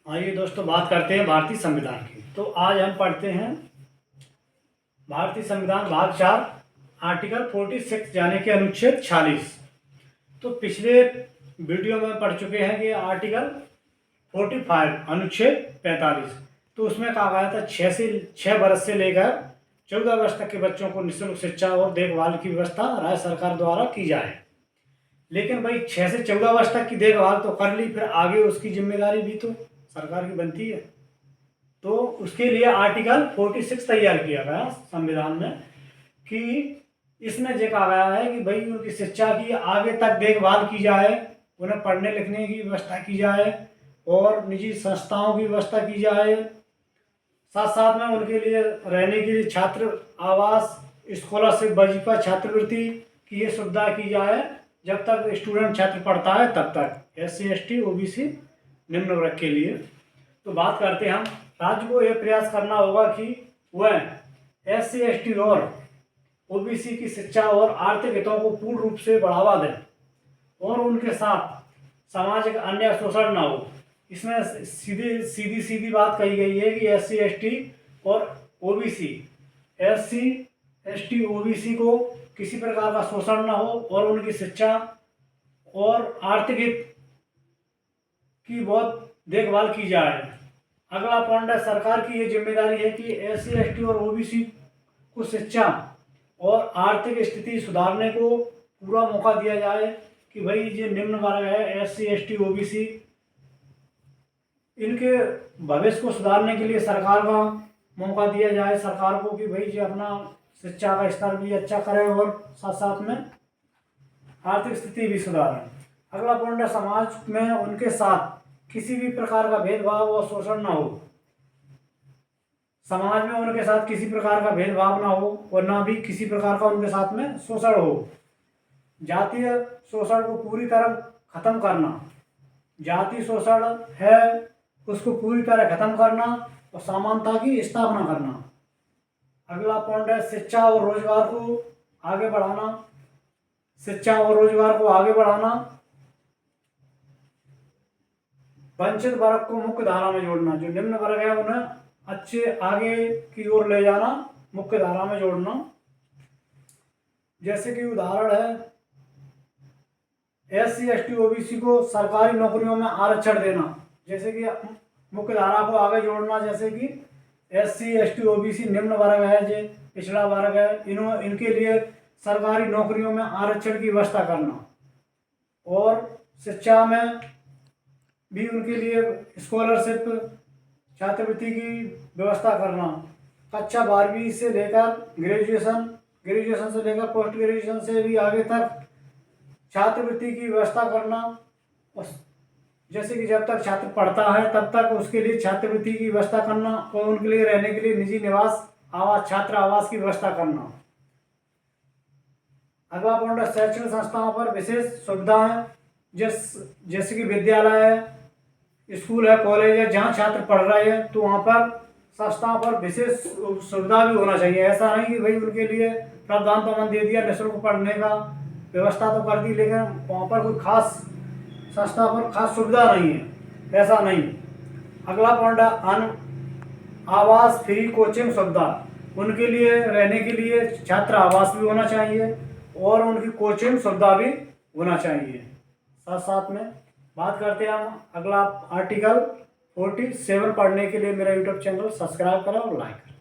आइए दोस्तों, बात करते हैं भारतीय संविधान की। तो आज हम पढ़ते हैं भारतीय संविधान भाग 4 आर्टिकल 46 यानी कि अनुच्छेद 46। तो पिछले वीडियो में पढ़ चुके हैं कि आर्टिकल 45 अनुच्छेद 45। तो उसमें कहा गया था 6 वर्ष से लेकर 14 वर्ष तक के बच्चों को निःशुल्क शिक्षा और देखभाल की व्यवस्था राज्य सरकार द्वारा की जाए। लेकिन भाई 6 से 14 वर्ष तक की देखभाल तो कर ली, फिर आगे उसकी जिम्मेदारी भी तो सरकार की बनती है। तो उसके लिए आर्टिकल 46 तैयार किया गया संविधान में कि इसमें ये कहा गया है कि भाई उनकी शिक्षा की आगे तक देखभाल की जाए, उन्हें पढ़ने लिखने की व्यवस्था की जाए और निजी संस्थाओं की व्यवस्था की जाए। साथ साथ में उनके लिए रहने के लिए छात्र आवास, स्कॉलरशिप, वजीफा, छात्रवृत्ति की ये सुविधा की जाए जब तक स्टूडेंट छात्र पढ़ता है तब तक, SC ST OBC निम्न वर्ग के लिए। तो बात करते हैं हम, राज्य को यह प्रयास करना होगा कि वह SC ST और OBC की शिक्षा और आर्थिक हितों को पूर्ण रूप से बढ़ावा दें और उनके साथ सामाजिक अन्य शोषण न हो। इसमें सीधी बात कही गई है कि SC ST और OBC, SC ST OBC को किसी प्रकार का शोषण न हो और उनकी शिक्षा और आर्थिक हित की बहुत देखभाल की जाए। अगला पॉइंट है, सरकार की ये जिम्मेदारी है कि SC ST और OBC को शिक्षा और आर्थिक स्थिति सुधारने को पूरा मौका दिया जाए कि भाई ये निम्न वर्ग है SC ST OBC, इनके भविष्य को सुधारने के लिए सरकार का मौका दिया जाए सरकार को कि भाई ये अपना शिक्षा का स्तर भी अच्छा करें और साथ साथ में आर्थिक स्थिति भी सुधारें। अगला पॉइंट है, समाज में उनके साथ किसी भी प्रकार का भेदभाव और शोषण ना हो। समाज में उनके साथ किसी प्रकार का भेदभाव ना हो और ना भी किसी प्रकार का उनके साथ में शोषण हो। जातीय शोषण को पूरी तरह खत्म करना, जाति शोषण है उसको पूरी तरह खत्म करना और समानता की स्थापना करना। अगला पॉइंट है, शिक्षा और रोजगार को आगे बढ़ाना, शिक्षा और रोजगार को आगे बढ़ाना, वंचित वर्ग को मुख्य धारा में जोड़ना, जो निम्न वर्ग है उन्हें अच्छे आगे की ओर ले जाना, मुख्य धारा में जोड़ना। जैसे कि उदाहरण है, SC ST OBC को सरकारी नौकरियों में आरक्षण देना, जैसे कि मुख्य धारा को आगे जोड़ना। जैसे कि SC ST OBC निम्न वर्ग है, जो पिछड़ा वर्ग है, इनके लिए सरकारी नौकरियों में आरक्षण की व्यवस्था करना और शिक्षा में भी उनके लिए स्कॉलरशिप, छात्रवृत्ति की व्यवस्था करना। कक्षा 12वीं से लेकर ग्रेजुएशन से लेकर पोस्ट ग्रेजुएशन से भी आगे तक छात्रवृत्ति की व्यवस्था करना। जैसे कि जब तक छात्र पढ़ता है तब तक उसके लिए छात्रवृत्ति की व्यवस्था करना और उनके लिए रहने के लिए निजी निवास, आवास, छात्र आवास की व्यवस्था करना। अगला पॉइंट है, शैक्षणिक संस्थाओं पर विशेष सुविधाएं, जैसे कि विद्यालय है, स्कूल है, कॉलेज है, जहाँ छात्र पढ़ रहे हैं तो वहाँ पर संस्थाओं पर विशेष सुविधा भी होना चाहिए। ऐसा नहीं कि भाई उनके लिए प्रावधान तो हमने दे दिया, निःशुल्क पढ़ने का व्यवस्था तो कर दी, लेकिन वहाँ पर कोई खास संस्था पर खास सुविधा नहीं है, ऐसा नहीं। अगला पॉइंट है, आवास, फ्री कोचिंग सुविधा, उनके लिए रहने के लिए छात्र आवास भी होना चाहिए और उनकी कोचिंग सुविधा भी होना चाहिए। साथ साथ में बात करते हैं हम अगला आर्टिकल 47 पढ़ने के लिए मेरा YouTube चैनल सब्सक्राइब करें और लाइक करें।